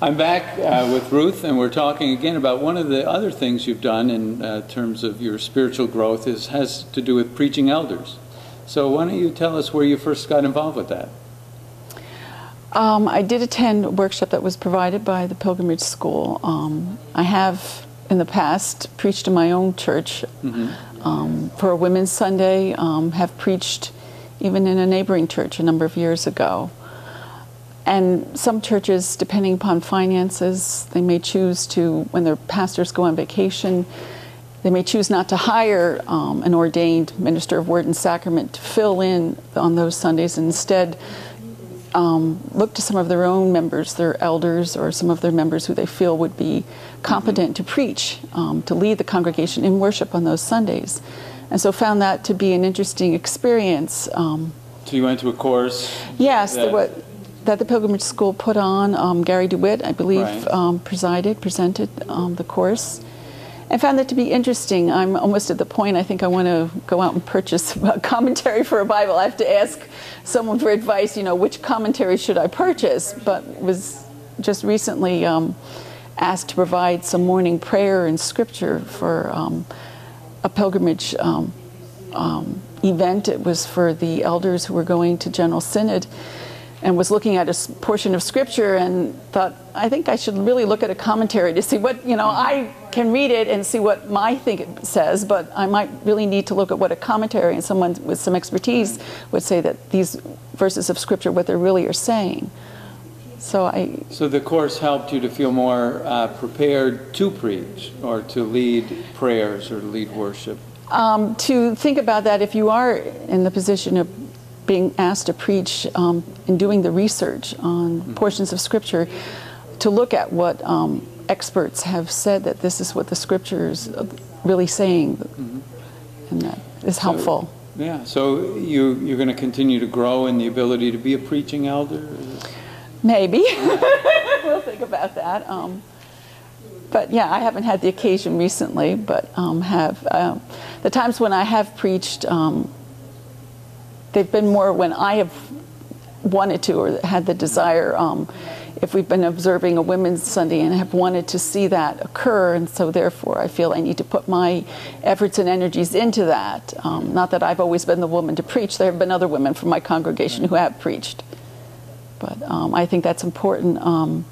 I'm back with Ruth, and we're talking again about one of the other things you've done in terms of your spiritual growth has to do with preaching elders. So why don't you tell us where you first got involved with that? I did attend a workshop that was provided by the Pilgrimage School. I have, in the past, preached in my own church for a Women's Sunday, have preached even in a neighboring church a number of years ago. And some churches, depending upon finances, they may choose to, when their pastors go on vacation, they may choose not to hire an ordained minister of Word and Sacrament to fill in on those Sundays, and instead look to some of their own members, their elders, or some of their members who they feel would be competent to preach, to lead the congregation in worship on those Sundays. And so found that to be an interesting experience. So you went to a course? Yes, that the Pilgrimage School put on. Gary DeWitt, I believe, presented the course, and found that to be interesting. I'm almost at the point I think I want to go out and purchase a commentary for a Bible. I have to ask someone for advice, which commentary should I purchase, but was just recently asked to provide some morning prayer and scripture for a pilgrimage event. It was for the elders who were going to General Synod, and was looking at a portion of scripture and thought, I think I should really look at a commentary to see what, I can read it and see what I think it says, but I might really need to look at what a commentary and someone with some expertise would say that these verses of scripture, what they really are saying. So the course helped you to feel more prepared to preach or to lead prayers or to lead worship? To think about that, if you are in the position of being asked to preach and doing the research on portions of scripture, to look at what experts have said that this is what the scripture is really saying, and that is helpful. So you're going to continue to grow in the ability to be a preaching elder? Maybe. We'll think about that. But yeah, I haven't had the occasion recently, but the times when I have preached, they've been more when I have wanted to or had the desire. If we've been observing a Women's Sunday and have wanted to see that occur, and so therefore I feel I need to put my efforts and energies into that. Not that I've always been the woman to preach. There have been other women from my congregation who have preached. But I think that's important.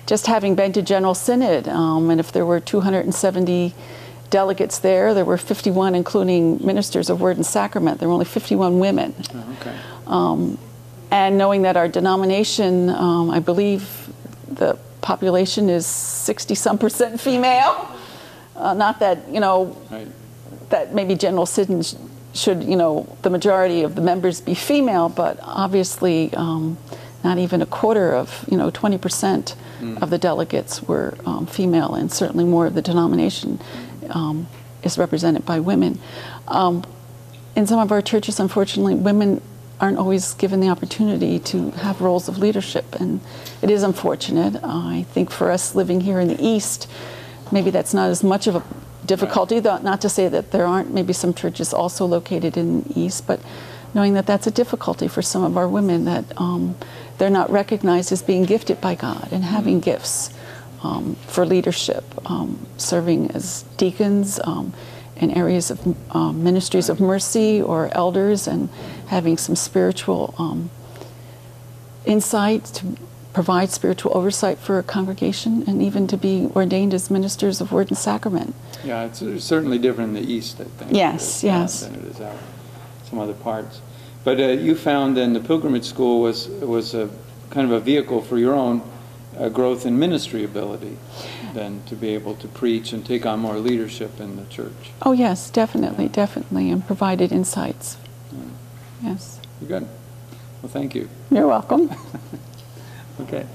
Just having been to General Synod, and if there were 270 delegates there were 51, including ministers of Word and Sacrament. There were only 51 women. And knowing that our denomination, I believe the population is 60-some% female. Not that, that maybe General Synod should, the majority of the members be female, but obviously not even a quarter of, 20% of the delegates were female, and certainly more of the denomination is represented by women. In some of our churches, unfortunately, women aren't always given the opportunity to have roles of leadership, and it is unfortunate. I think for us living here in the East, maybe that's not as much of a difficulty, though, not to say that there aren't maybe some churches also located in the East, but knowing that that's a difficulty for some of our women, that they're not recognized as being gifted by God and having gifts for leadership, serving as deacons in areas of ministries of mercy or elders, and having some spiritual insight to provide spiritual oversight for a congregation, and even to be ordained as ministers of Word and Sacrament. Yeah, it's certainly different in the East, I think. Yes, yes. Than it is out in some other parts. But you found then the Pilgrimage School was a kind of a vehicle for your own growth in ministry ability, then to be able to preach and take on more leadership in the church. Oh yes, definitely, definitely, and provided insights. Yes. Good. Well, thank you. You're welcome. Okay.